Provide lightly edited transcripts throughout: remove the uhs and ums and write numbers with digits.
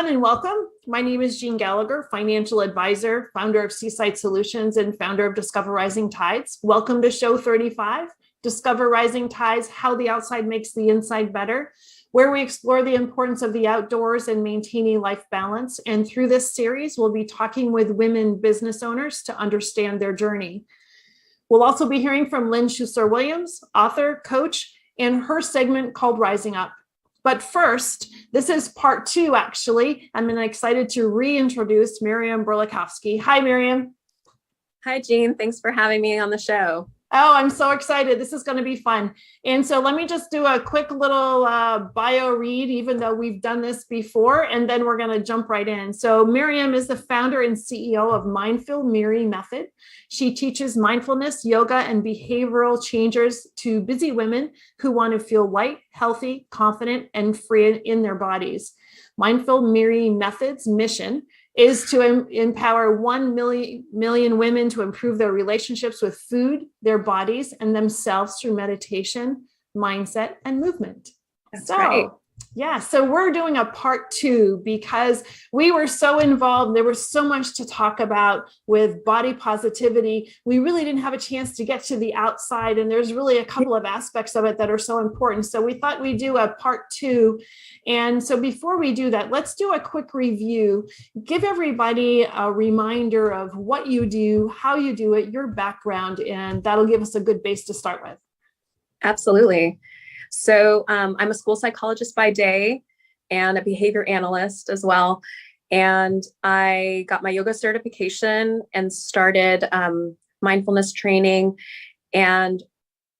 everyone, and welcome. My name is Jean Gallagher, financial advisor, founder of Seaside Solutions, and founder of Discover Rising Tides. Welcome to show 35, Discover Rising Tides, How the Outside Makes the Inside Better, where we explore the importance of the outdoors and maintaining life balance. And through this series, we'll be talking with women business owners to understand their journey. We'll also be hearing from Lynn Schuster-Williams, author, coach, and her segment called Rising Up. But first, this is part 2, actually. I'm excited to reintroduce Miriam Burlakovsky. Hi, Miriam. Hi, Jean. Thanks for having me on the show. Oh, I'm so excited. This is going to be fun. And so let me just do a quick little bio read, even though we've done this before, and then we're going to jump right in. So Miriam is the founder and CEO of Mindful Miri Method. She teaches mindfulness, yoga, and behavioral changes to busy women who want to feel light, healthy, confident, and free in their bodies. Mindful Miri Method's mission is to empower 1 million women to improve their relationships with food, their bodies, and themselves through meditation, mindset, and movement. That's right. Yeah, so we're doing a part 2 because we were so involved. There was so much to talk about with body positivity. We really didn't have a chance to get to the outside, and there's really a couple of aspects of it that are so important. So we thought we'd do a part 2. And so before we do that, let's do a quick review. Give everybody a reminder of what you do, how you do it, your background, and that'll give us a good base to start with. Absolutely. So I'm a school psychologist by day and a behavior analyst as well. And I got my yoga certification and started mindfulness training and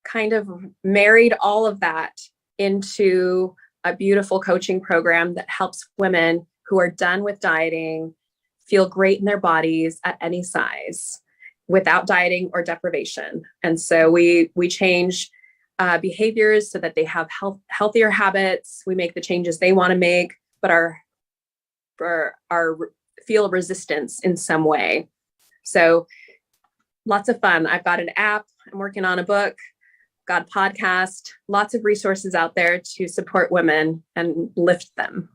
kind of married all of that into a beautiful coaching program that helps women who are done with dieting feel great in their bodies at any size without dieting or deprivation. And so we change behaviors so that they have healthier habits. We make the changes they want to make, but feel resistance in some way. So lots of fun. I've got an app. I'm working on a book, got a podcast, lots of resources out there to support women and lift them.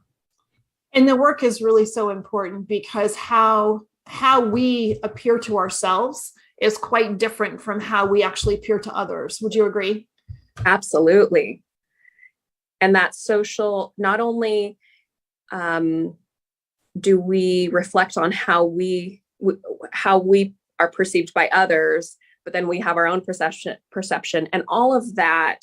And the work is really so important because how we appear to ourselves is quite different from how we actually appear to others. Would you agree? Absolutely. And that social, not only do we reflect on how we are perceived by others, but then we have our own perception, and all of that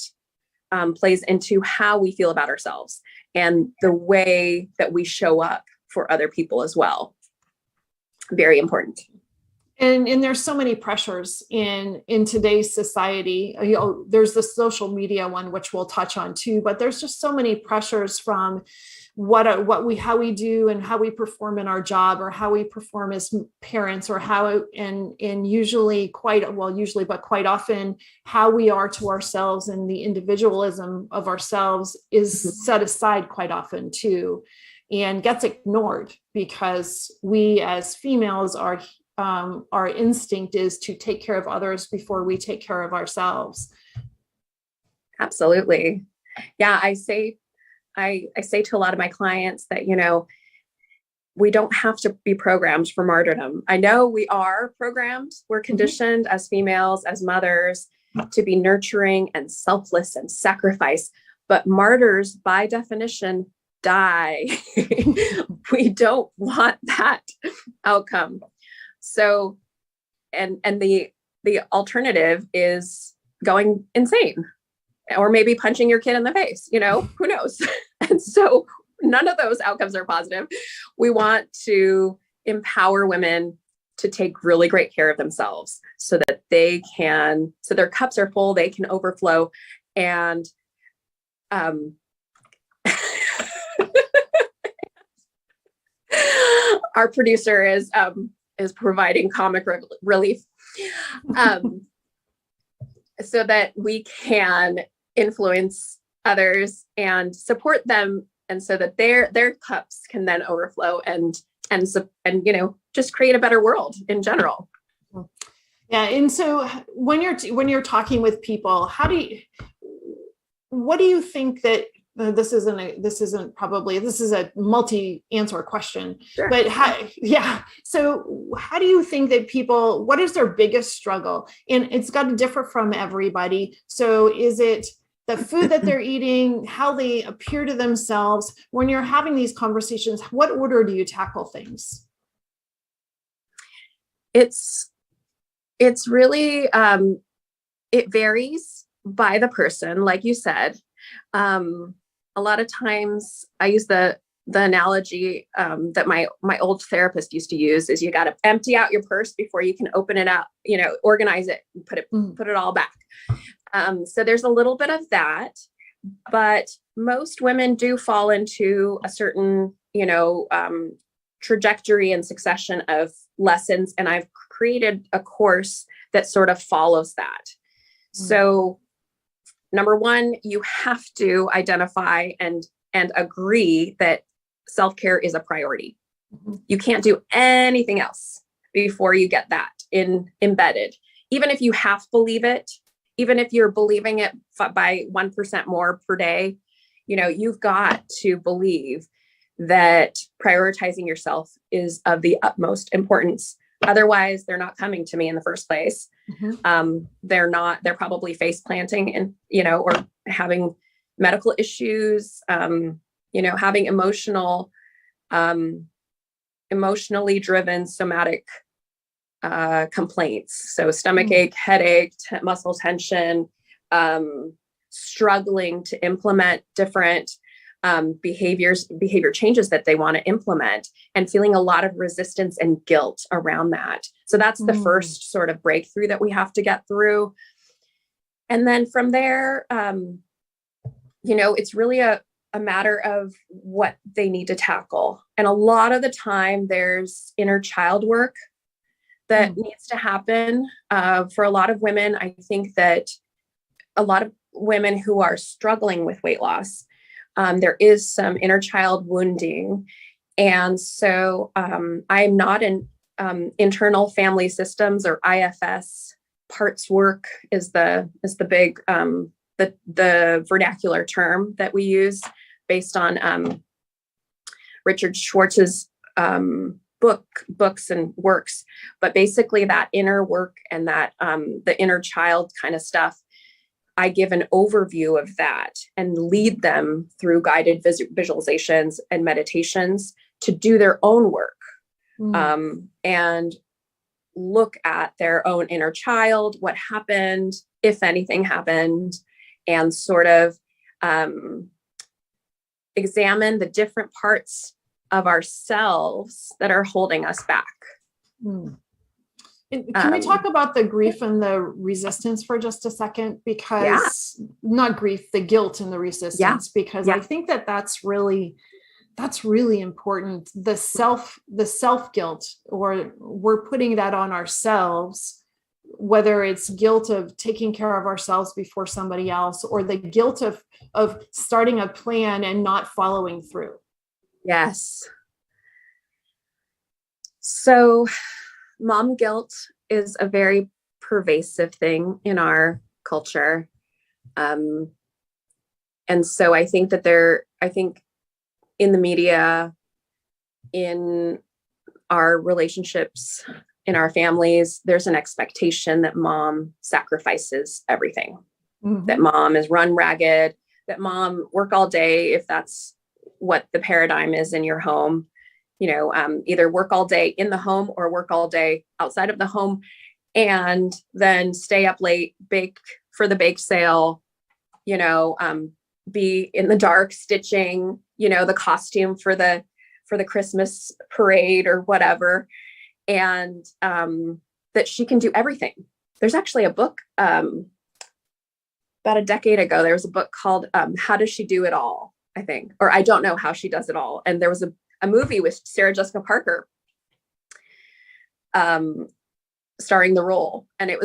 plays into how we feel about ourselves and the way that we show up for other people as well. Very important. And there's so many pressures in today's society. There's the social media one, which we'll touch on too, but there's just so many pressures from how we do and how we perform in our job, or how we perform as parents, or but quite often how we are to ourselves, and the individualism of ourselves is set aside quite often too, and gets ignored because we as females our instinct is to take care of others before we take care of ourselves. Absolutely. Yeah. I say to a lot of my clients that, we don't have to be programmed for martyrdom. I know we are programmed. We're conditioned as females, as mothers, to be nurturing and selfless and sacrifice, but martyrs by definition die. We don't want that outcome. So, and the alternative is going insane, or maybe punching your kid in the face, who knows? And so none of those outcomes are positive. We want to empower women to take really great care of themselves so that so their cups are full, they can overflow. And, our producer is providing comic relief, so that we can influence others and support them, and so that their cups can then overflow and just create a better world in general. Yeah, and so when you're talking with people, what do you think that This is a multi-answer question, Sure. but so how do you think that people, what is their biggest struggle? And it's got to differ from everybody. So is it the food that they're eating, how they appear to themselves? When you're having these conversations, what order do you tackle things? It's really, it varies by the person, like you said. A lot of times I use the analogy that my old therapist used to use is you got to empty out your purse before you can open it out, organize it and put it all back. So there's a little bit of that, but most women do fall into a certain, trajectory and succession of lessons. And I've created a course that sort of follows that. So number one, you have to identify and agree that self-care is a priority. You can't do anything else before you get that embedded. Even if you half believe it, even if you're believing it by 1% more per day, you've got to believe that prioritizing yourself is of the utmost importance. Otherwise, they're not coming to me in the first place. They're probably face planting and, or having medical issues, having emotionally driven somatic complaints. So stomach ache, headache, muscle tension, struggling to implement different behavior changes that they want to implement, and feeling a lot of resistance and guilt around that. So that's the first sort of breakthrough that we have to get through. And then from there, it's really a matter of what they need to tackle. And a lot of the time there's inner child work that needs to happen. For a lot of women, I think that a lot of women who are struggling with weight loss, there is some inner child wounding. And so I'm not in internal family systems, or IFS. Parts work is the big, the vernacular term that we use based on Richard Schwartz's books and works. But basically that inner work and that the inner child kind of stuff, I give an overview of that and lead them through guided visualizations and meditations to do their own work and look at their own inner child, what happened, if anything happened, and sort of examine the different parts of ourselves that are holding us back. Can we talk about the grief and the resistance for just a second? Because not grief, the guilt and the resistance, because I think that's really important. The self guilt, or we're putting that on ourselves, whether it's guilt of taking care of ourselves before somebody else, or the guilt of starting a plan and not following through. Yes. So mom guilt is a very pervasive thing in our culture. And so I think that in the media, in our relationships, in our families, there's an expectation that mom sacrifices everything, that mom is run ragged, that mom work all day, if that's what the paradigm is in your home. Either work all day in the home or work all day outside of the home, and then stay up late, bake for the bake sale, be in the dark stitching, the costume for the Christmas parade or whatever. And that she can do everything. There's actually a book about a decade ago. There was a book called How Does She Do It All, I think, or I Don't Know How She Does It All. And there was a movie with Sarah Jessica Parker starring the role. And it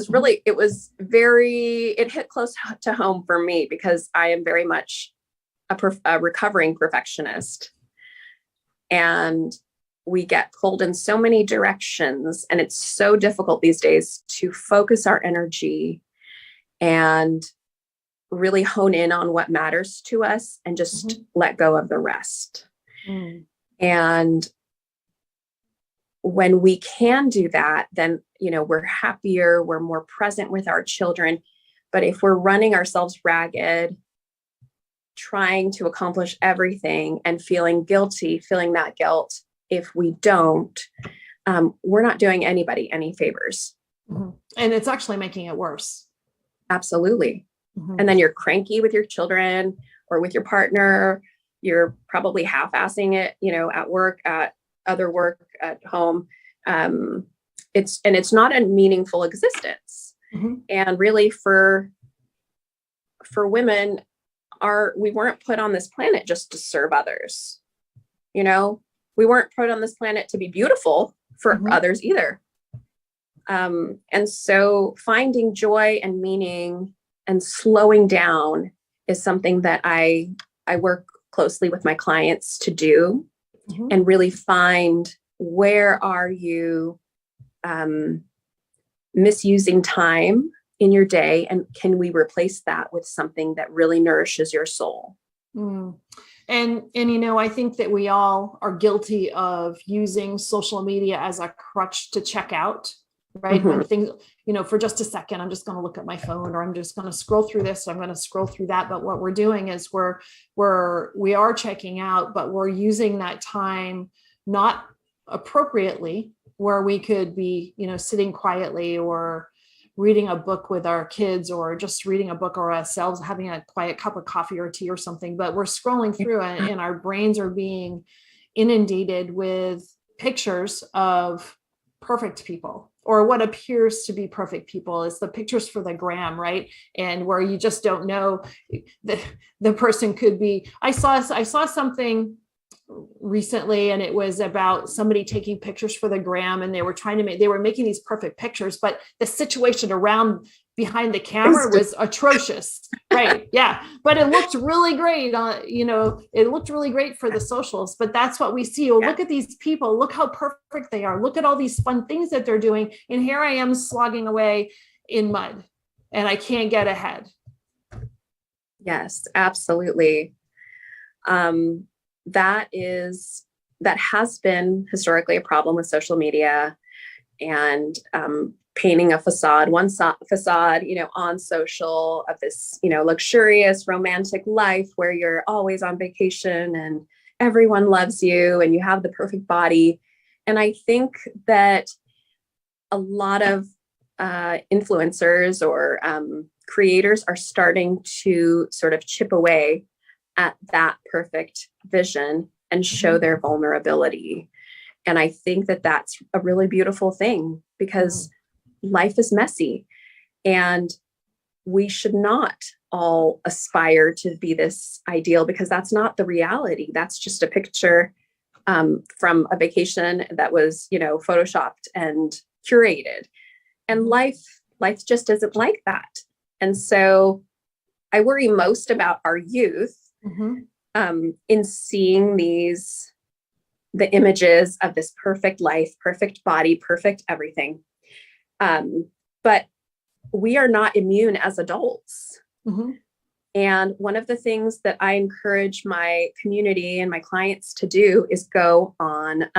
hit close to home for me, because I am very much a recovering perfectionist. And we get pulled in so many directions, and it's so difficult these days to focus our energy and really hone in on what matters to us and just let go of the rest. And when we can do that, then, we're happier, we're more present with our children. But if we're running ourselves ragged, trying to accomplish everything and feeling that guilt, if we don't, we're not doing anybody any favors. And it's actually making it worse. Absolutely. And then you're cranky with your children or with your partner. You're probably half-assing it, at work, at other work, at home. It's not a meaningful existence. And really for women, we weren't put on this planet just to serve others. We weren't put on this planet to be beautiful for others either. And so finding joy and meaning and slowing down is something that I work closely with my clients to do, and really find, where are you misusing time in your day, and can we replace that with something that really nourishes your soul? And I think that we all are guilty of using social media as a crutch to check out, right? When things, for just a second, I'm just going to look at my phone, or I'm just going to scroll through this, or I'm going to scroll through that. But what we're doing is we are checking out, but we're using that time not appropriately, where we could be, sitting quietly or reading a book with our kids, or just reading a book, or ourselves having a quiet cup of coffee or tea or something. But we're scrolling through and our brains are being inundated with pictures of perfect people, or what appears to be perfect people. Is the pictures for the gram, right? And where you just don't know, the person could be. I saw something recently, and it was about somebody taking pictures for the gram, and they were making these perfect pictures, but the situation around behind the camera was atrocious. Right. Yeah. But it looked really great. It looked really great for the socials, but that's what we see. Look at these people, look how perfect they are. Look at all these fun things that they're doing. And here I am slogging away in mud, and I can't get ahead. Yes, absolutely. That has been historically a problem with social media, and painting a facade, on social, of this, luxurious romantic life where you're always on vacation and everyone loves you and you have the perfect body. And I think that a lot of influencers or creators are starting to sort of chip away at that perfect vision and show their vulnerability. And I think that that's a really beautiful thing, because life is messy, and we should not all aspire to be this ideal, because that's not the reality. That's just a picture from a vacation that was, photoshopped and curated. And life just isn't like that. And so I worry most about our youth in seeing the images of this perfect life, perfect body, perfect everything. But we are not immune as adults. And one of the things that I encourage my community and my clients to do is go on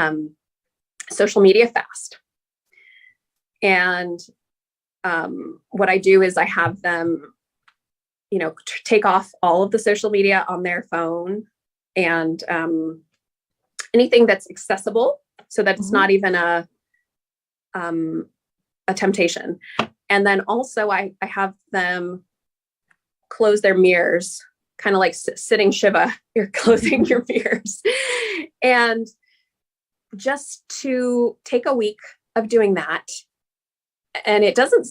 social media fast. And what I do is I have them, take off all of the social media on their phone, and anything that's accessible, so that it's not even a temptation. And then also I have them close their mirrors, kind of like sitting Shiva, you're closing your mirrors, and just to take a week of doing that. And it doesn't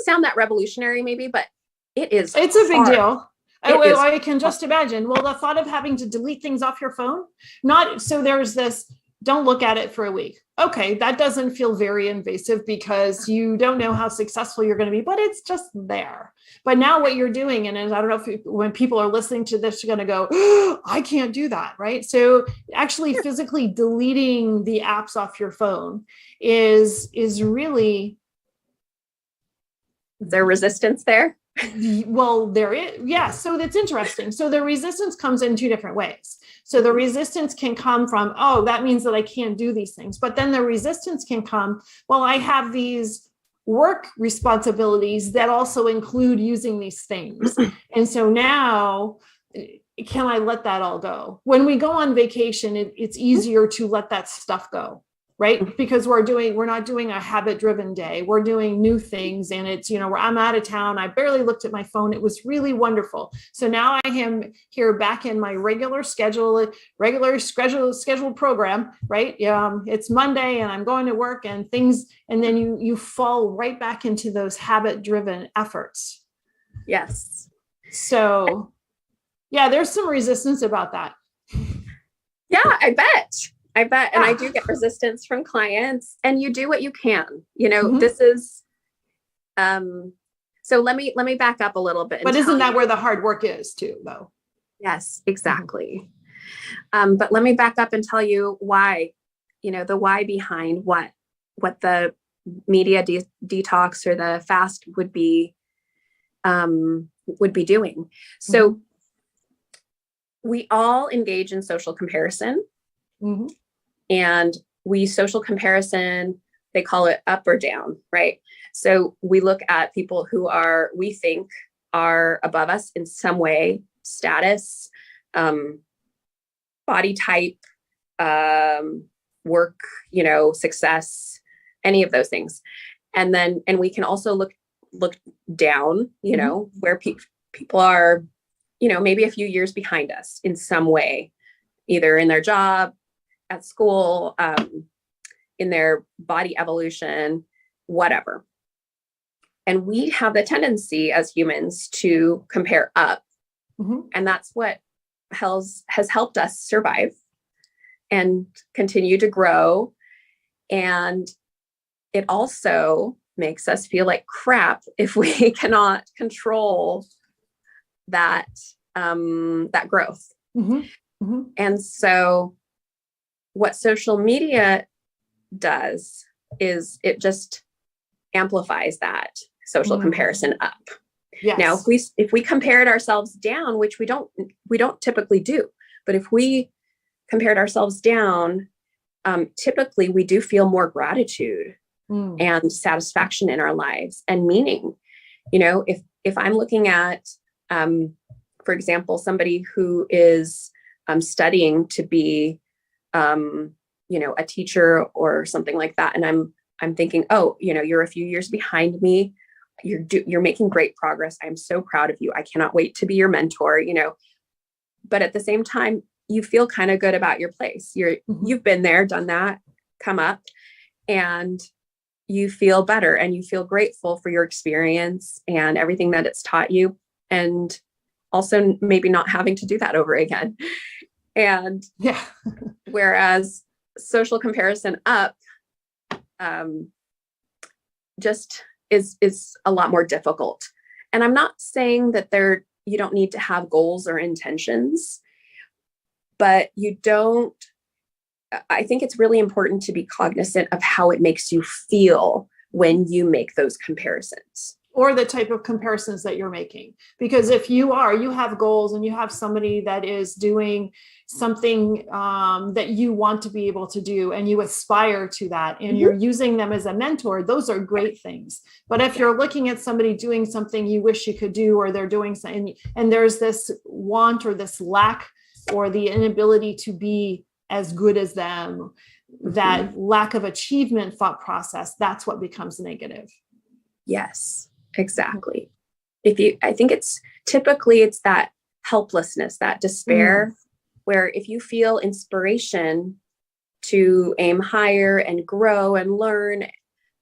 sound that revolutionary maybe, but it's a big deal. I can just imagine. Well, the thought of having to delete things off your phone, there's this, don't look at it for a week. Okay, that doesn't feel very invasive, because you don't know how successful you're going to be, but it's just there. But now what you're doing, and I don't know if when people are listening to this, you're going to go, oh, I can't do that, right? So actually physically deleting the apps off your phone is really... Is there resistance there? Well, there is, yeah. So that's interesting. So the resistance comes in two different ways. So the resistance can come from, oh, that means that I can't do these things. But then the resistance can come, well, I have these work responsibilities that also include using these things. And so now, can I let that all go? When we go on vacation, it's easier to let that stuff go, right? Because we're not doing a habit driven day. We're doing new things. And it's, where I'm out of town. I barely looked at my phone. It was really wonderful. So now I am here back in my regular scheduled program, right? It's Monday and I'm going to work and things. And then you fall right back into those habit driven efforts. Yes. So yeah, there's some resistance about that. Yeah, I bet. And I do get resistance from clients, and you do what you can, this is, so let me back up a little bit. But isn't that where the hard work is too, though? Yes, exactly. But let me back up and tell you why, the why behind what the media detox or the fast would be doing. So we all engage in social comparison. And social comparison, they call it up or down, right? So we look at people who we think are above us in some way, status, body type, work, success, any of those things. And we can also look down, where people are, maybe a few years behind us in some way, either in their job, at school, in their body evolution, whatever. And we have the tendency as humans to compare up. And that's what has helped us survive and continue to grow. And it also makes us feel like crap if we cannot control that growth. And so what social media does is it just amplifies that social comparison up. Yes. Now, if we compared ourselves down, which we don't typically do, but if we compared ourselves down, typically we do feel more gratitude and satisfaction in our lives and meaning. If I'm looking at, for example, somebody who is studying to be a teacher or something like that. And I'm thinking, oh, you're a few years behind me. You're making great progress. I'm so proud of you. I cannot wait to be your mentor, but at the same time, you feel kind of good about your place. You've been there, done that, come up, and you feel better and you feel grateful for your experience and everything that it's taught you. And also maybe not having to do that over again. And whereas social comparison up just is a lot more difficult. And I'm not saying that you don't need to have goals or intentions, but I think it's really important to be cognizant of how it makes you feel when you make those comparisons. Or the type of comparisons that you're making. Because if you have goals and you have somebody that is doing something that you want to be able to do and you aspire to that and you're using them as a mentor, those are great things. But if you're looking at somebody doing something you wish you could do, or they're doing something and there's this want or this lack or the inability to be as good as them, that lack of achievement thought process, that's what becomes negative. Yes. Exactly. I think it's that helplessness, that despair, where if you feel inspiration to aim higher and grow and learn,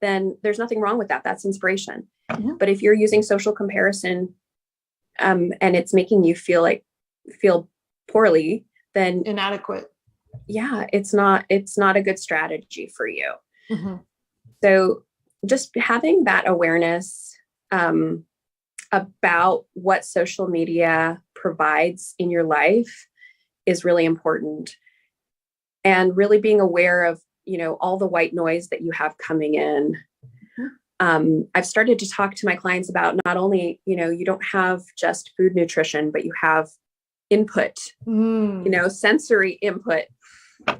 then there's nothing wrong with that. That's inspiration. But if you're using social comparison, and it's making you feel poorly, then inadequate. Yeah, it's not a good strategy for you. So just having that awareness about what social media provides in your life is really important. And really being aware of, all the white noise that you have coming in. I've started to talk to my clients about not only, you don't have just food nutrition, but you have input, sensory input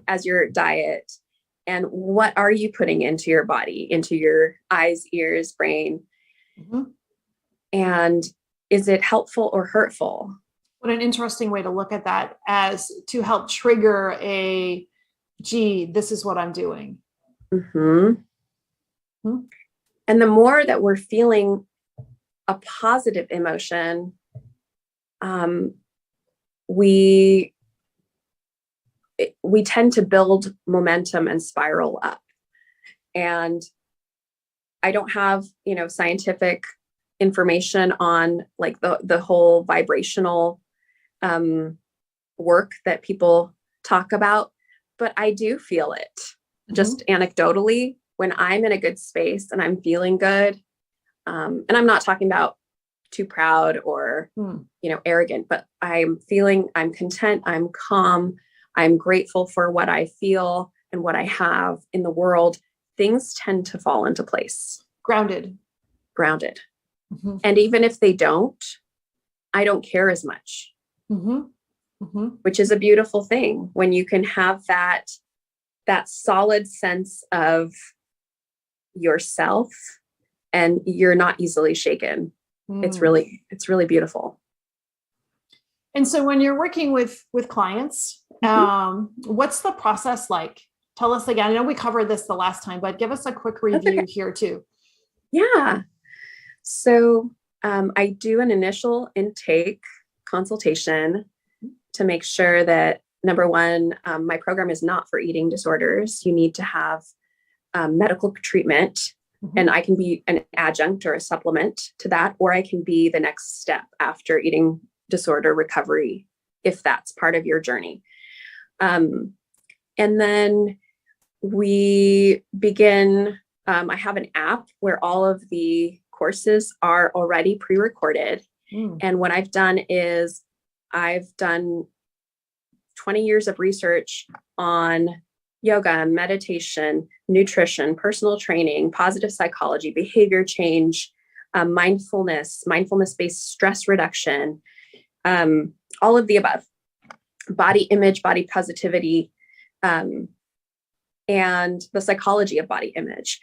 as your diet. And what are you putting into your body, into your eyes, ears, brain? Mm-hmm. And is it helpful or hurtful? What an interesting way to look at that, as to help trigger this is what I'm doing. Mm-hmm. Mm-hmm. And the more that we're feeling a positive emotion, we tend to build momentum and spiral up. And I don't have, scientific information on like the whole vibrational work that people talk about, but I do feel it just anecdotally when I'm in a good space and I'm feeling good. And I'm not talking about too proud or, arrogant, but I'm content, I'm calm, I'm grateful for what I feel and what I have in the world. Things tend to fall into place. Grounded. Mm-hmm. And even if they don't, I don't care as much, which is a beautiful thing when you can have that solid sense of yourself and you're not easily shaken. It's really beautiful. And so when you're working with clients, what's the process like? Tell us again. I know we covered this the last time, but give us a quick review here too. Yeah. So I do an initial intake consultation to make sure that, number one, my program is not for eating disorders. You need to have medical treatment, and I can be an adjunct or a supplement to that, or I can be the next step after eating disorder recovery, if that's part of your journey. And then we begin, I have an app where all of the courses are already pre-recorded. And what I've done is I've done 20 years of research on yoga, meditation, nutrition, personal training, positive psychology, behavior change, mindfulness-based stress reduction, all of the above, body image, body positivity, and the psychology of body image.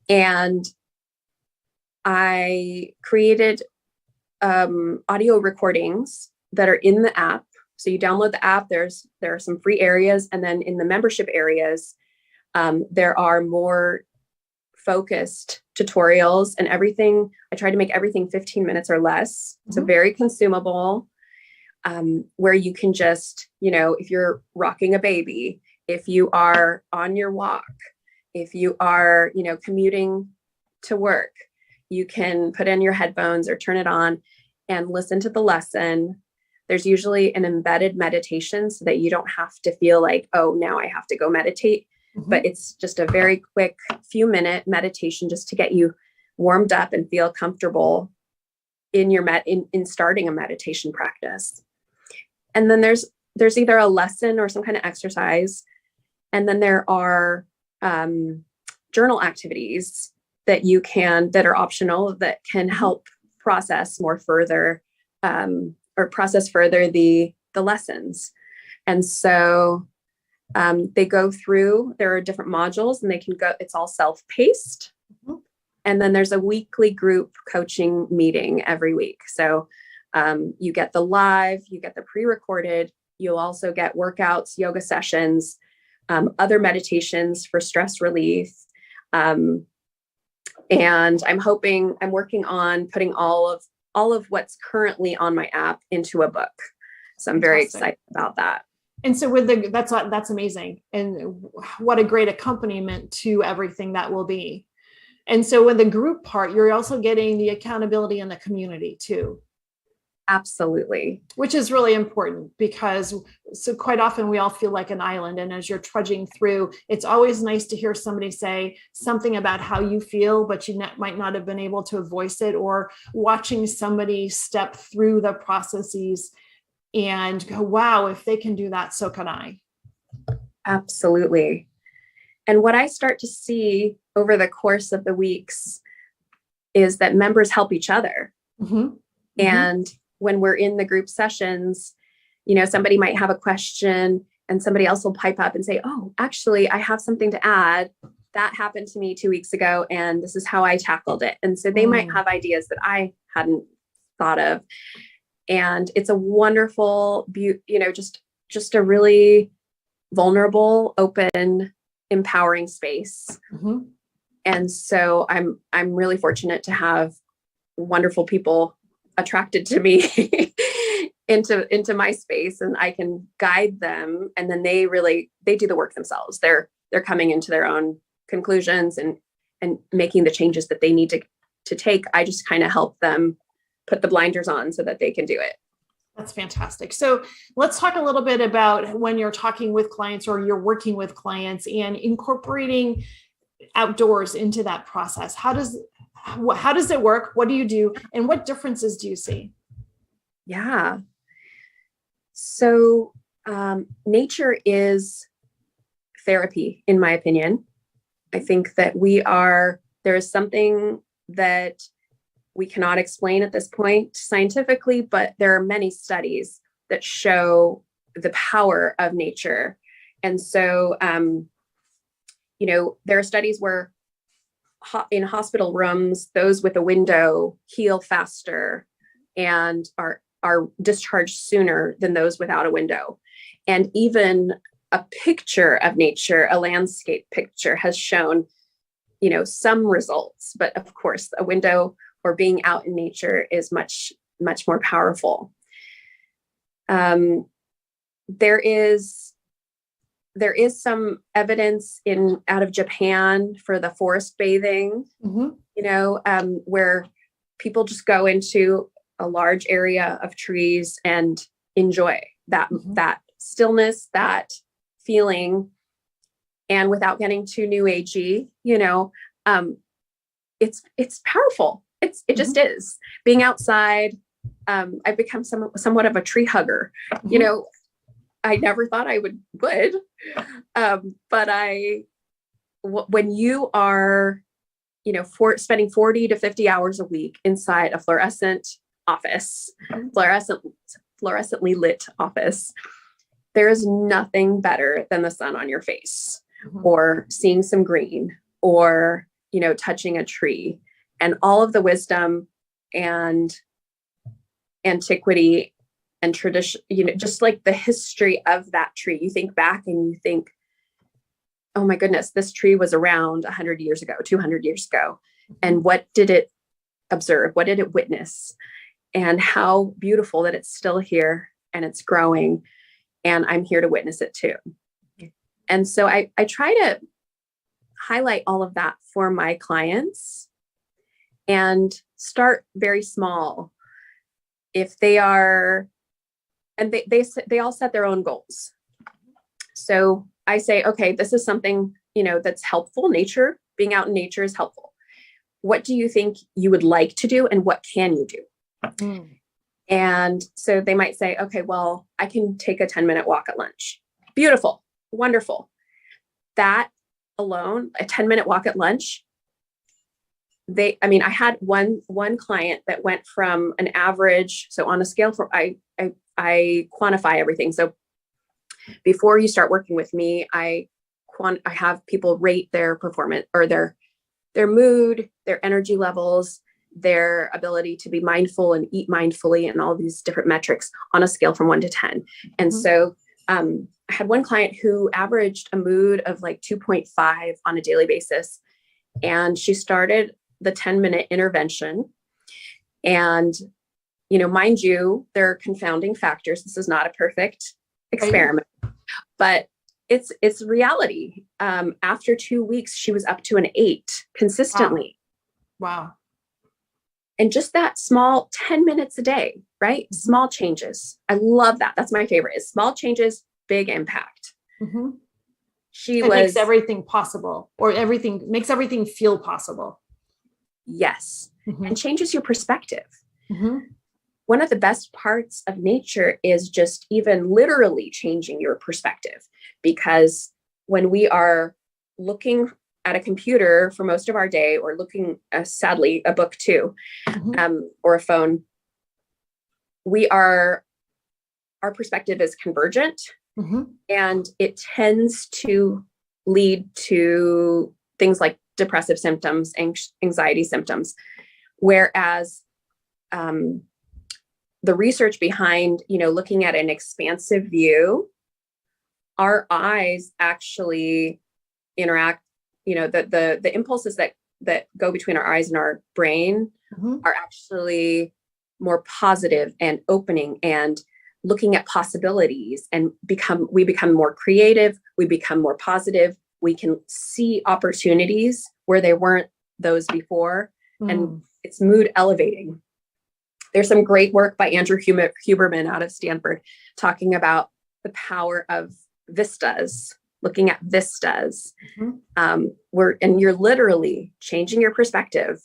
And I created audio recordings that are in the app. So you download the app, there are some free areas. And then in the membership areas, there are more focused tutorials and everything. I try to make everything 15 minutes or less. So very consumable, where you can just, if you're rocking a baby, if you are on your walk, if you are, commuting to work, you can put in your headphones or turn it on and listen to the lesson. There's usually an embedded meditation so that you don't have to feel like, oh, now I have to go meditate. But it's just a very quick few-minute meditation just to get you warmed up and feel comfortable in your in starting a meditation practice. And then there's either a lesson or some kind of exercise. And then there are journal activities that are optional that can help process further the lessons. And so they go through, there are different modules and it's all self-paced. And then there's a weekly group coaching meeting every week. So you get the live, you get the pre-recorded, you'll also get workouts, yoga sessions, other meditations for stress relief. And I'm working on putting all of what's currently on my app into a book. So I'm very excited about that. And so that's amazing. And what a great accompaniment to everything that will be. And so with the group part, you're also getting the accountability in the community too. Absolutely. Which is really important because so quite often we all feel like an island. And as you're trudging through, it's always nice to hear somebody say something about how you feel, but you might not have been able to voice it, or watching somebody step through the processes and go, wow, if they can do that, so can I. Absolutely. And what I start to see over the course of the weeks, is that members help each other. Mm-hmm. And when we're in the group sessions, you know, somebody might have a question and somebody else will pipe up and say, oh, actually, I have something to add. That happened to me 2 weeks ago, and this is how I tackled it. And so they might have ideas that I hadn't thought of. And it's a wonderful, you know, just a really vulnerable, open, empowering space. Mm-hmm. And so I'm really fortunate to have wonderful people attracted to me into my space, and I can guide them. And then they do the work themselves. They're coming into their own conclusions and making the changes that they need to take. I just kind of help them put the blinders on so that they can do it. That's fantastic. So let's talk a little bit about when you're talking with clients or you're working with clients and incorporating outdoors into that process. How does it work? What do you do? And what differences do you see? Yeah. So nature is therapy, in my opinion. I think that there is something that we cannot explain at this point scientifically, but there are many studies that show the power of nature. And so, you know, there are studies where in hospital rooms, those with a window heal faster and are discharged sooner than those without a window. And even a picture of nature, a landscape picture, has shown, you know, some results. But of course, a window or being out in nature is much, much more powerful. There is some evidence out of Japan for the forest bathing, you know, where people just go into a large area of trees and enjoy that stillness, that feeling, and without getting too new agey, you know, it's powerful. It just is. Being outside, I've become somewhat of a tree hugger. You know, I never thought I would, but when you are, you know, spending 40 to 50 hours a week inside a fluorescent office, fluorescently lit office, there is nothing better than the sun on your face, or seeing some green, or, you know, touching a tree, and all of the wisdom and antiquity and tradition, you know, just like the history of that tree. You think back and you think, oh my goodness, this tree was around 100 years ago, 200 years ago. And what did it observe? What did it witness? And how beautiful that it's still here and it's growing. And I'm here to witness it too. And so I try to highlight all of that for my clients and start very small. If they are, and they all set their own goals. So I say, okay, this is something, you know, that's helpful. Nature, being out in nature is helpful. What do you think you would like to do, and what can you do? And so they might say, okay, well, I can take a 10-minute walk at lunch. Beautiful. Wonderful. That alone, a 10-minute walk at lunch. I had one client that went from an average. So on a scale I quantify everything. So before you start working with me, I have people rate their performance, or their mood, their energy levels, their ability to be mindful and eat mindfully, and all these different metrics on a scale from 1 to 10. And so I had one client who averaged a mood of like 2.5 on a daily basis. And she started the 10-minute intervention. And, you know, mind you, there are confounding factors. This is not a perfect experiment, but it's reality. After 2 weeks, she was up to an 8 consistently. Wow. And just that small 10 minutes a day, right? Small changes. I love that. That's my favorite, is small changes, big impact. It makes everything possible, or makes everything feel possible. Yes. And changes your perspective. One of the best parts of nature is just even literally changing your perspective, because when we are looking at a computer for most of our day, or looking, sadly, a book too, or a phone, our perspective is convergent, and it tends to lead to things like depressive symptoms, anxiety symptoms. Whereas the research behind, looking at an expansive view, our eyes actually interact, the impulses that go between our eyes and our brain are actually more positive and opening and looking at possibilities, and we become more creative, we become more positive, we can see opportunities where they weren't those before, and it's mood elevating. There's some great work by Andrew Huberman out of Stanford talking about the power of vistas, looking at vistas, and you're literally changing your perspective.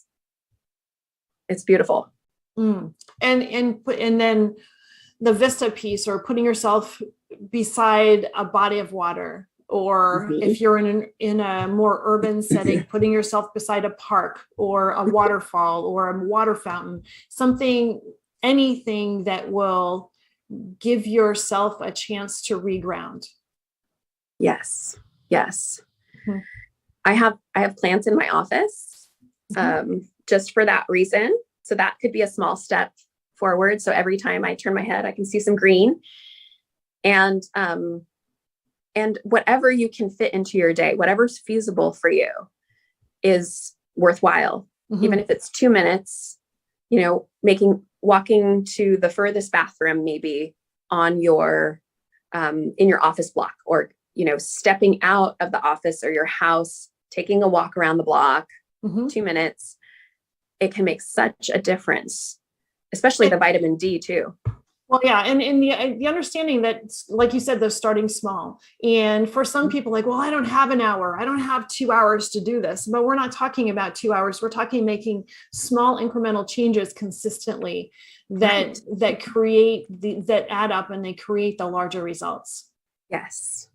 It's beautiful. And then the vista piece, or putting yourself beside a body of water, or if you're in a more urban setting, putting yourself beside a park or a waterfall or a water fountain, anything that will give yourself a chance to reground. Yes. I have plants in my office, just for that reason. So that could be a small step forward. So every time I turn my head, I can see some green, and whatever you can fit into your day, whatever's feasible for you is worthwhile. Even if it's 2 minutes, walking to the furthest bathroom, maybe on your, in your office block, or, stepping out of the office or your house, taking a walk around the block, 2 minutes, it can make such a difference, especially the vitamin D too. Well, yeah. And the understanding that, like you said, they're starting small. And for some people, like, well, I don't have an hour, I don't have 2 hours to do this, but we're not talking about 2 hours. We're talking making small incremental changes consistently that add up, and they create the larger results. Yes.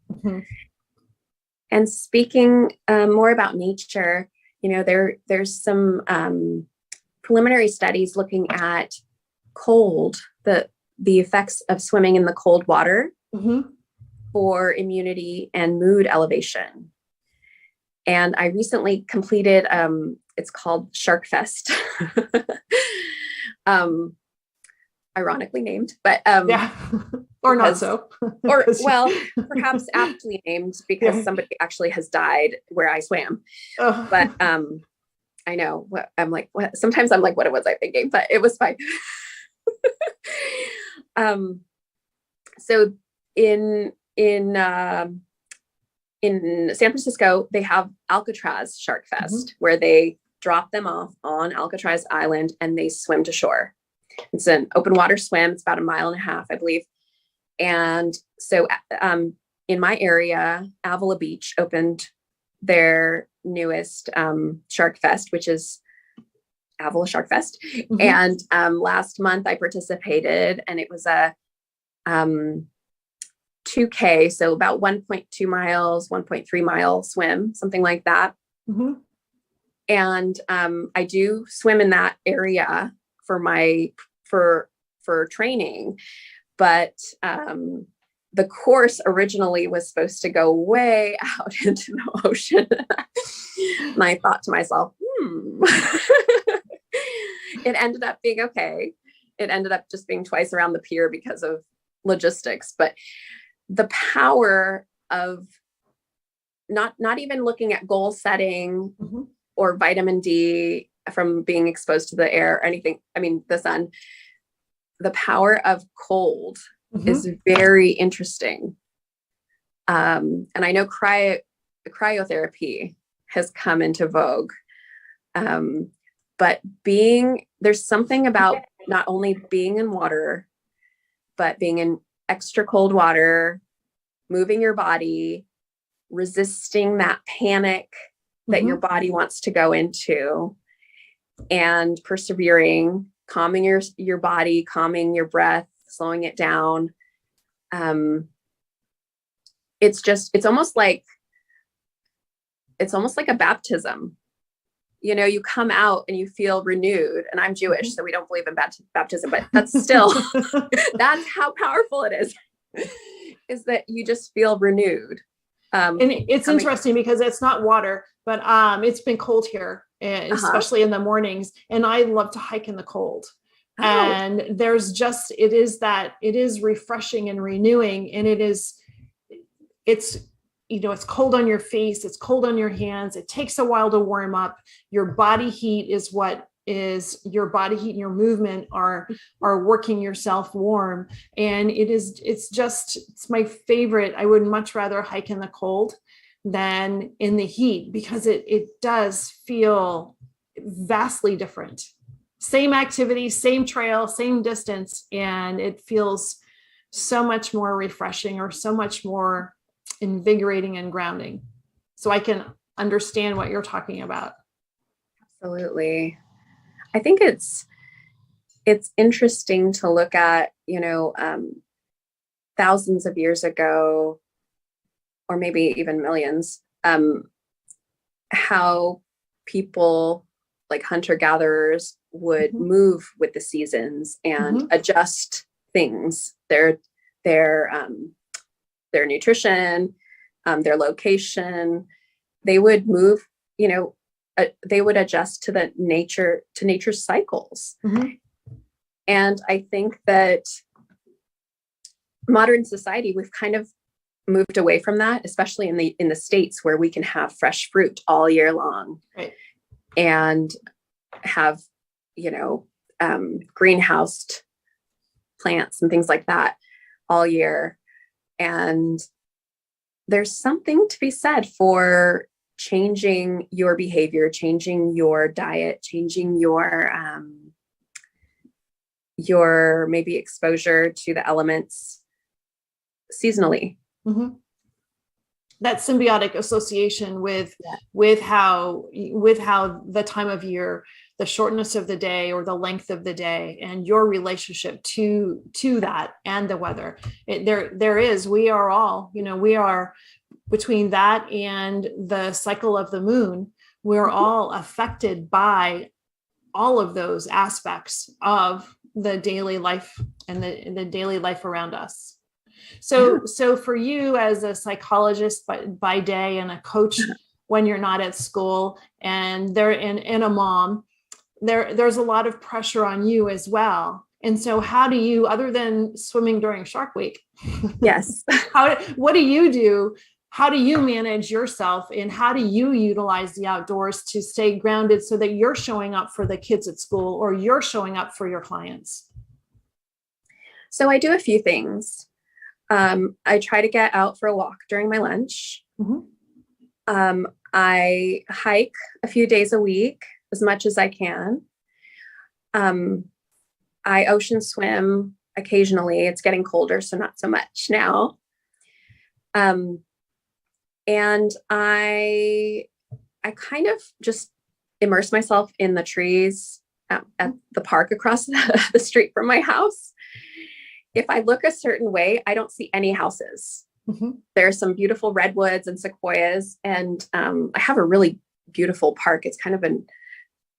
And speaking more about nature, there's some preliminary studies looking at cold, the effects of swimming in the cold water for immunity and mood elevation. And I recently completed, it's called Shark Fest, ironically named, but or not so, or well, perhaps aptly named, because somebody actually has died where I swam. But I know what I'm like. Sometimes I'm like, what was I thinking? But it was fine. So in San Francisco, they have Alcatraz Shark Fest, where they drop them off on Alcatraz Island and they swim to shore. It's an open water swim. It's about 1.5 miles, I believe. And so, in my area, Avila Beach opened their newest, Shark Fest, which is Avila Shark Fest. And last month I participated, and it was a 2K, so about 1.2 miles, 1.3 mile swim, something like that. And I do swim in that area for training, but the course originally was supposed to go way out into the ocean. And I thought to myself, it ended up being okay. It ended up just being twice around the pier because of logistics. But the power of not even looking at goal setting or vitamin D from being exposed to the air or anything, the sun, the power of cold is very interesting. And I know cryotherapy has come into vogue. But there's something about not only being in water, but being in extra cold water, moving your body, resisting that panic that your body wants to go into, and persevering, calming your body, calming your breath, slowing it down. It's almost like it's almost like a baptism. You know, you come out and you feel renewed. And I'm Jewish, so we don't believe in baptism, but that's still, that's how powerful it is that you just feel renewed. And it's interesting because it's not water, but it's been cold here, especially in the mornings. And I love to hike in the cold. Oh. And there's just, it is refreshing and renewing. And it's, you know, it's cold on your face. It's cold on your hands. It takes a while to warm up. Your body heat is what is your body heat and your movement are working yourself warm. And it's my favorite. I would much rather hike in the cold than in the heat because it does feel vastly different. Same activity, same trail, same distance. And it feels so much more refreshing or so much more invigorating and grounding. So I can understand what you're talking about. Absolutely. I think it's interesting to look at, you know, thousands of years ago, or maybe even millions, how people like hunter-gatherers would move with the seasons and adjust things, their nutrition, their location. They would move, you know, they would adjust to nature's cycles. And I think that modern society, we've kind of moved away from that, especially in the States where we can have fresh fruit all year long, right? And have, you know, greenhoused plants and things like that all year. And there's something to be said for changing your behavior, changing your diet, changing your maybe exposure to the elements seasonally. That symbiotic association with how the time of year, the shortness of the day or the length of the day, and your relationship to that and the weather. We are all, you know, we are between that and the cycle of the moon. We're all affected by all of those aspects of the daily life and the daily life around us. So for you as a psychologist by day and a coach when you're not at school and and a mom, there's a lot of pressure on you as well. And so how do you, other than swimming during Shark Week? Yes. What do you do? How do you manage yourself and how do you utilize the outdoors to stay grounded so that you're showing up for the kids at school or you're showing up for your clients? So I do a few things. I try to get out for a walk during my lunch. I hike a few days a week, as much as I can. I ocean swim occasionally. It's getting colder, so not so much now. And I kind of just immerse myself in the trees at the park across the street from my house. If I look a certain way, I don't see any houses. There are some beautiful redwoods and sequoias, and I have a really beautiful park. It's kind of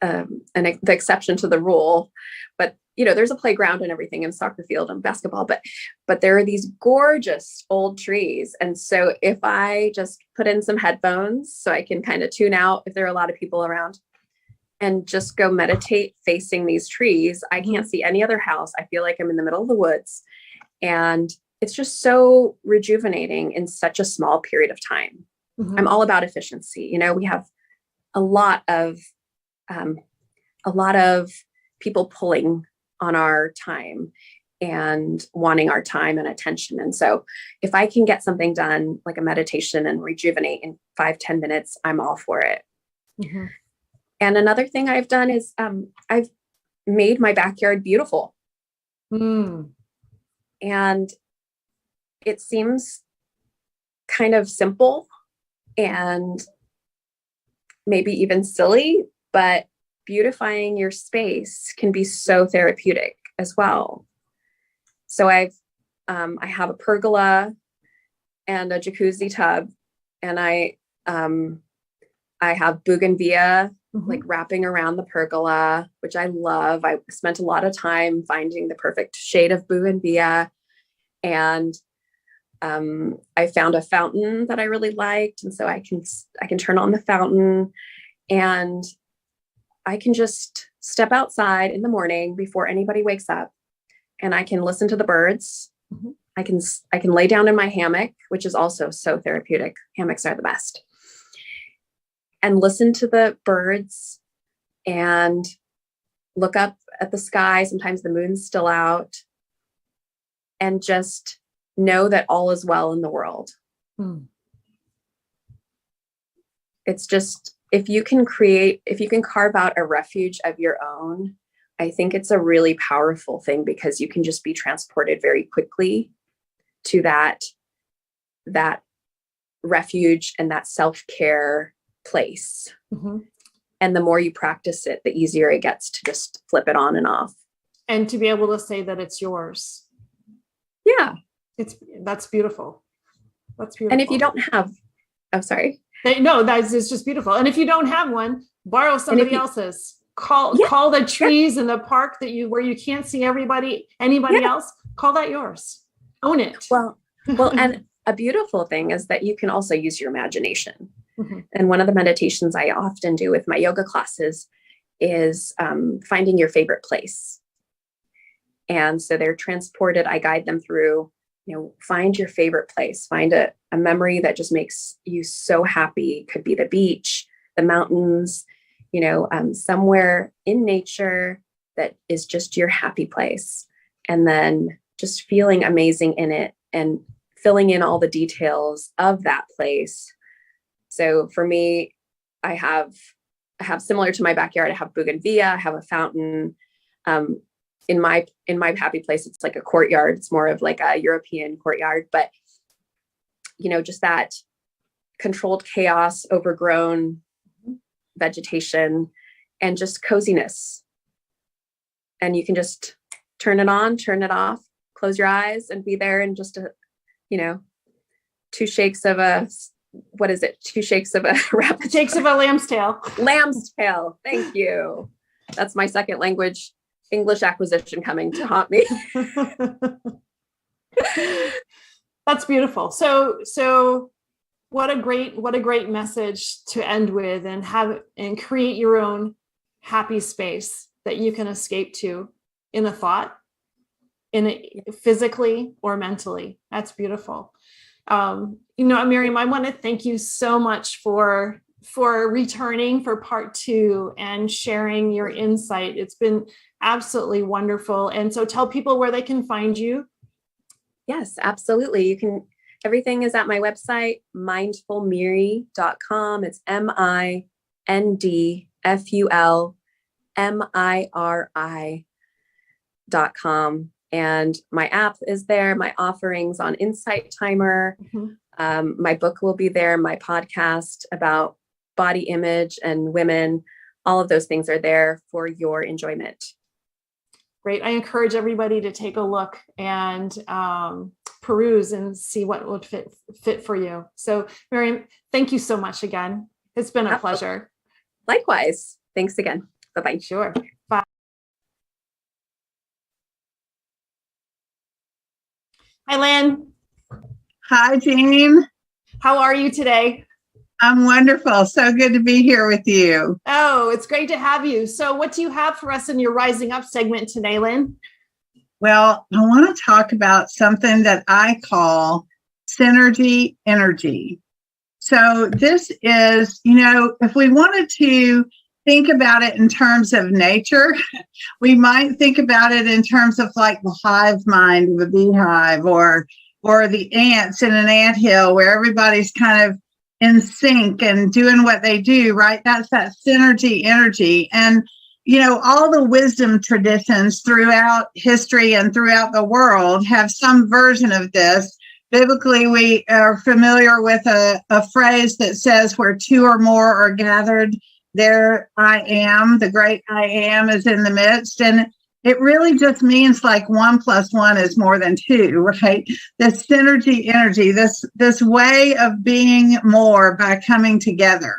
the exception to the rule, but you know, there's a playground and everything, and soccer field and basketball, but there are these gorgeous old trees. And so if I just put in some headphones so I can kind of tune out if there are a lot of people around and just go meditate facing these trees, I can't see any other house. I feel like I'm in the middle of the woods, and it's just so rejuvenating in such a small period of time. I'm all about efficiency. You know, we have a lot of people pulling on our time and wanting our time and attention. And so if I can get something done like a meditation and rejuvenate in 5-10 minutes, I'm all for it. And another thing I've done is I've made my backyard beautiful. And it seems kind of simple and maybe even silly, but beautifying your space can be so therapeutic as well. So I have a pergola and a jacuzzi tub, and I I have bougainvillea, like wrapping around the pergola, which I love. I spent a lot of time finding the perfect shade of bougainvillea. And I found a fountain that I really liked. And so I can turn on the fountain and I can just step outside in the morning before anybody wakes up, and I can listen to the birds. I can lay down in my hammock, which is also so therapeutic. Hammocks are the best. And listen to the birds and look up at the sky. Sometimes the moon's still out, and just know that all is well in the world. It's just, if you can carve out a refuge of your own, I think it's a really powerful thing, because you can just be transported very quickly to that refuge and that self-care place. And the more you practice it, the easier it gets to just flip it on and off. And to be able to say that it's yours. Yeah. That's beautiful. That's beautiful. And if you don't have, it's just beautiful. And if you don't have one, borrow somebody else's. Call the trees in the park where you can't see anybody else. Call that yours. Own it. Well, and a beautiful thing is that you can also use your imagination. And one of the meditations I often do with my yoga classes is finding your favorite place. And so they're transported. I guide them through, find your favorite place, find a memory that just makes you so happy. Could be the beach, the mountains, somewhere in nature that is just your happy place. And then just feeling amazing in it and filling in all the details of that place. So for me, I have similar to my backyard, I have bougainvillea, I have a fountain. In my happy place, it's like a courtyard. It's more of like a European courtyard, but just that controlled chaos, overgrown vegetation, and just coziness. And you can just turn it on, turn it off, close your eyes, and be there in just two shakes of a rapid shakes of a lamb's tail. Lamb's tail. Thank you. That's my second language English acquisition coming to haunt me. That's beautiful. So what a great message to end with, and create your own happy space that you can escape to in a thought, physically or mentally. That's beautiful. Miriam, I want to thank you so much for returning for part 2 and sharing your insight. It's been absolutely wonderful. And so tell people where they can find you. Yes, absolutely. Everything is at my website, mindfulmiri.com. It's mindfulmiri.com. And my app is there, my offerings on Insight Timer. My book will be there, my podcast about body image and women. All of those things are there for your enjoyment. Great. I encourage everybody to take a look and peruse and see what would fit for you. So, Miriam, thank you so much again. It's been a pleasure. Likewise. Thanks again. Bye-bye. Sure. Bye. Hi, Lynn. Hi, Jean. How are you today? I'm wonderful. So good to be here with you. Oh, it's great to have you. So what do you have for us in your Rising Up segment today, Lynn? Well, I want to talk about something that I call synergy energy. So this is, if we wanted to think about it in terms of nature, we might think about it in terms of like the hive mind of a beehive, or the ants in an anthill where everybody's kind of in sync and doing what they do, right? That's that synergy energy. And, all the wisdom traditions throughout history and throughout the world have some version of this. Biblically, we are familiar with a phrase that says, where two or more are gathered, there I am, the great I am is in the midst. And it really just means like 1 + 1 is more than 2, right? This synergy energy, this way of being more by coming together.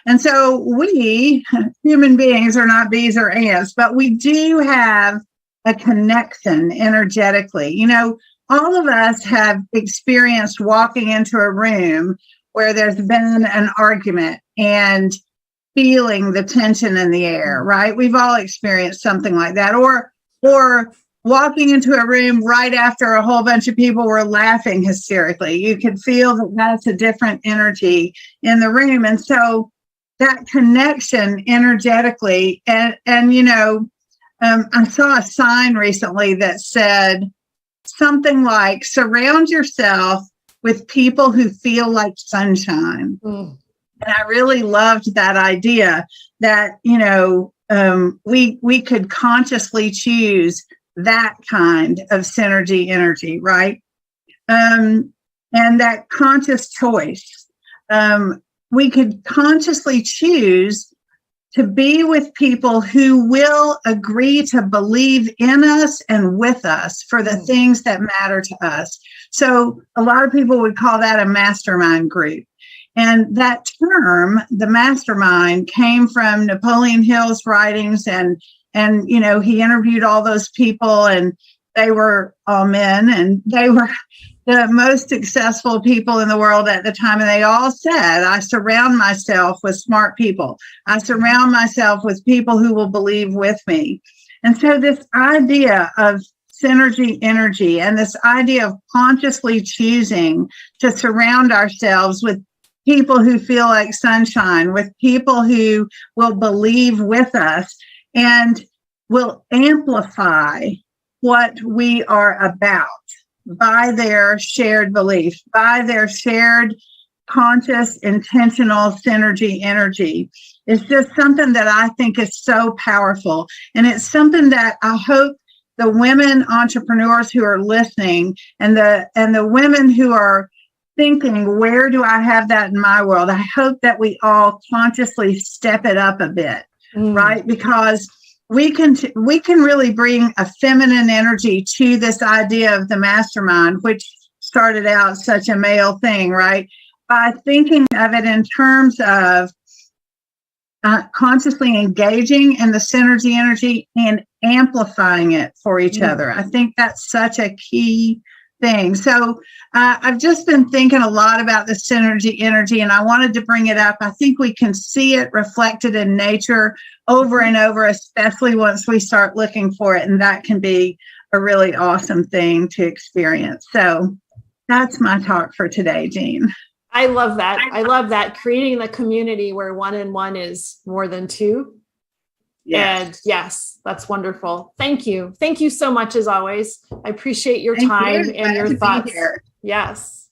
And so we human beings are not bees or ants, but we do have a connection energetically. You know, all of us have experienced walking into a room where there's been an argument and feeling the tension in the air, right? We've all experienced something like that. Or walking into a room right after a whole bunch of people were laughing hysterically. You could feel that that's a different energy in the room. And so that connection energetically, and you know, I saw a sign recently that said something like, surround yourself with people who feel like sunshine. And I really loved that idea that, you know, we could consciously choose that kind of synergy energy, right? And that conscious choice. We could consciously choose to be with people who will agree to believe in us and with us for the things that matter to us. So a lot of people would call that a mastermind group. And that term, the mastermind, came from Napoleon Hill's writings, and you know, he interviewed all those people, and they were all men, and they were the most successful people in the world at the time. And they all said, I surround myself with smart people. I surround myself with people who will believe with me. And so this idea of synergy energy and this idea of consciously choosing to surround ourselves with people who feel like sunshine, with people who will believe with us and will amplify what we are about by their shared belief, by their shared conscious, intentional synergy energy. It's just something that I think is so powerful. And it's something that I hope the women entrepreneurs who are listening and the women who are thinking, where do I have that in my world? I hope that we all consciously step it up a bit, right? Because we can really bring a feminine energy to this idea of the mastermind, which started out such a male thing, right? By thinking of it in terms of consciously engaging in the synergy energy and amplifying it for each other. I think that's such a key thing. So I've just been thinking a lot about the synergy energy, and I wanted to bring it up. I think we can see it reflected in nature over and over, especially once we start looking for it. And that can be a really awesome thing to experience. So that's my talk for today, Jean. I love that. I love that. Creating the community where 1 and 1 is more than 2. Yes. And yes, that's wonderful. Thank you. Thank you so much, as always. I appreciate your time and your thoughts. Yes.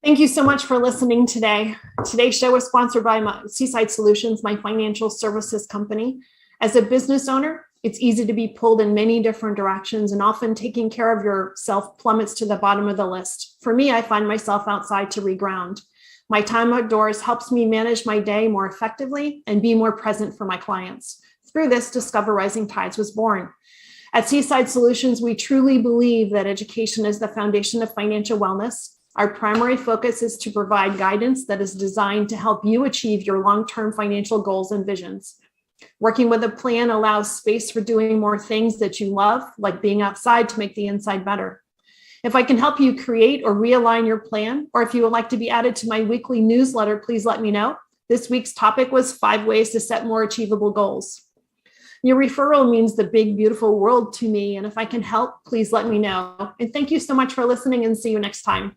Thank you so much for listening today. Today's show was sponsored by Seaside Solutions, my financial services company. As a business owner, it's easy to be pulled in many different directions, and often taking care of yourself plummets to the bottom of the list. For me, I find myself outside to reground. My time outdoors helps me manage my day more effectively and be more present for my clients. Through this, Discover Rising Tides was born. At Seaside Solutions, we truly believe that education is the foundation of financial wellness. Our primary focus is to provide guidance that is designed to help you achieve your long-term financial goals and visions. Working with a plan allows space for doing more things that you love, like being outside to make the inside better. If I can help you create or realign your plan, or if you would like to be added to my weekly newsletter, please let me know. This week's topic was 5 ways to set more achievable goals. Your referral means the big, beautiful world to me. And if I can help, please let me know. And thank you so much for listening, and see you next time.